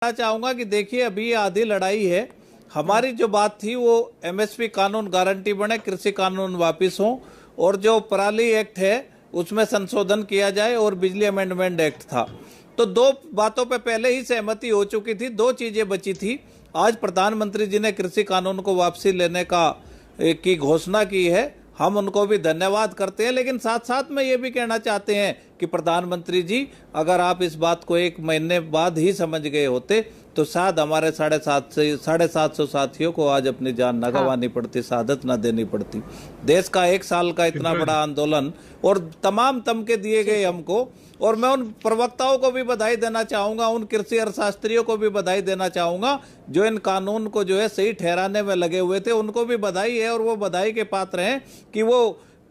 चाहूंगा कि देखिए अभी ये आधी लड़ाई है। हमारी जो बात थी वो एमएसपी कानून गारंटी बने, कृषि कानून वापिस हो और जो पराली एक्ट है उसमें संशोधन किया जाए और बिजली अमेंडमेंट एक्ट था। तो दो बातों पे पहले ही सहमति हो चुकी थी, दो चीजें बची थी। आज प्रधानमंत्री जी ने कृषि कानून को वापसी लेने की घोषणा की है, हम उनको भी धन्यवाद करते हैं। लेकिन साथ साथ में ये भी कहना चाहते हैं कि प्रधानमंत्री जी, अगर आप इस बात को 1 महीने बाद ही समझ गए होते तो शायद हमारे 750 साथियों को आज अपनी जान न गंवानी पड़ती, शहादत न देनी पड़ती। देश का 1 साल का इतना बड़ा आंदोलन और तमाम तमके दिए गए हमको। और मैं उन प्रवक्ताओं को भी बधाई देना चाहूंगा, उन कृषि अर्थशास्त्रियों को भी बधाई देना चाहूंगा जो इन कानून को जो है सही ठहराने में लगे हुए थे। उनको भी बधाई है और वो बधाई के पात्र हैं कि वो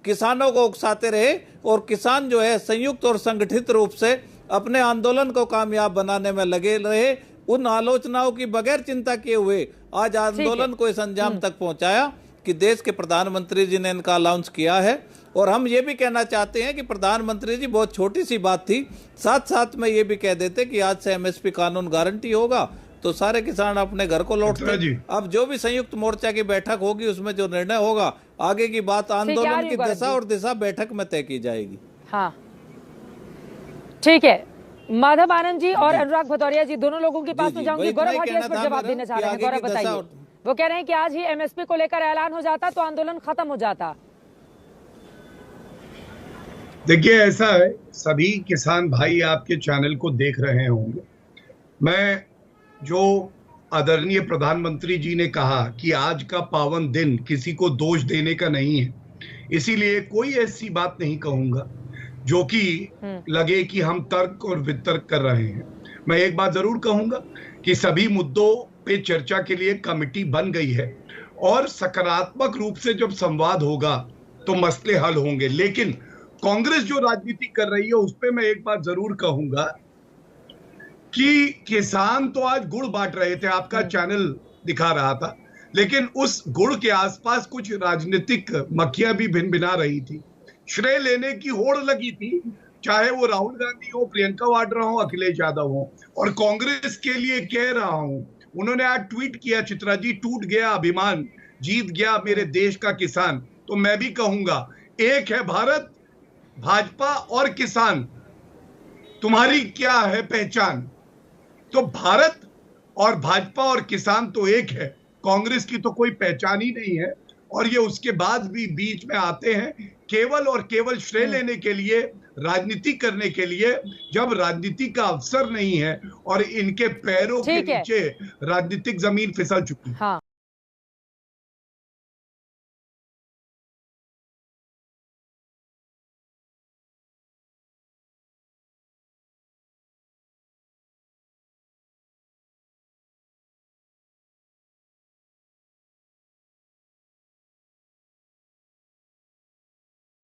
किसानों को उकसाते रहे और किसान जो है संयुक्त और संगठित रूप से अपने आंदोलन को कामयाब बनाने में लगे रहे। उन आलोचनाओं की बगैर चिंता किए हुए आज आंदोलन को इस अंजाम तक पहुंचाया कि देश के प्रधानमंत्री जी ने इनका अनाउंस किया है। और हम ये भी कहना चाहते हैं कि प्रधानमंत्री जी, बहुत छोटी सी बात थी, साथ साथ में ये भी कह देते कि आज से एमएसपी कानून गारंटी होगा तो सारे किसान अपने घर को लौटते। अब जो भी संयुक्त मोर्चा की बैठक होगी उसमें जो निर्णय होगा, आगे की बात आंदोलन की दशा और दिशा बैठक में तय की जाएगी। हाँ, ठीक है। माधव आनंद जी और अनुराग भदौरिया जी, दोनों लोगों के पास में जाऊंगी। गौरव भाटिया इस पर जवाब देना चाह रहे हैं। गौरव बताइए। वो कह रहे हैं कि आज ही एमएसपी को लेकर ऐलान हो जाता तो आंदोलन खत्म हो जाता। देखिए, ऐसा है, सभी किसान भाई आपके चैनल को देख रहे होंगे। मैं जो आदरणीय प्रधानमंत्री जी ने कहा कि आज का पावन दिन किसी को दोष देने का नहीं है, इसीलिए कोई ऐसी बात नहीं कहूंगा जो कि लगे कि हम तर्क और वितर्क कर रहे हैं। मैं एक बात जरूर कहूंगा कि सभी मुद्दों पे चर्चा के लिए कमेटी बन गई है और सकारात्मक रूप से जब संवाद होगा तो मसले हल होंगे। लेकिन कांग्रेस जो राजनीति कर रही है उस पे मैं एक बात जरूर कहूंगा कि किसान तो आज गुड़ बांट रहे थे, आपका चैनल दिखा रहा था, लेकिन उस गुड़ के आसपास कुछ राजनीतिक मक्खियां भी भिनभिना रही थी। श्रेय लेने की होड़ लगी थी, चाहे वो राहुल गांधी हो, प्रियंका वाड्रा हो, अखिलेश यादव हो। और कांग्रेस के लिए कह रहा हूं, उन्होंने आज ट्वीट किया, चित्रा जी, टूट गया अभिमान, जीत गया मेरे देश का किसान। तो मैं भी कहूंगा, एक है भारत, भाजपा और किसान, तुम्हारी क्या है पहचान? तो भारत और भाजपा और किसान तो एक है, कांग्रेस की तो कोई पहचान ही नहीं है। और ये उसके बाद भी बीच में आते हैं केवल और केवल श्रेय लेने के लिए, राजनीति करने के लिए, जब राजनीति का अवसर नहीं है और इनके पैरों के नीचे राजनीतिक जमीन फिसल चुकी है।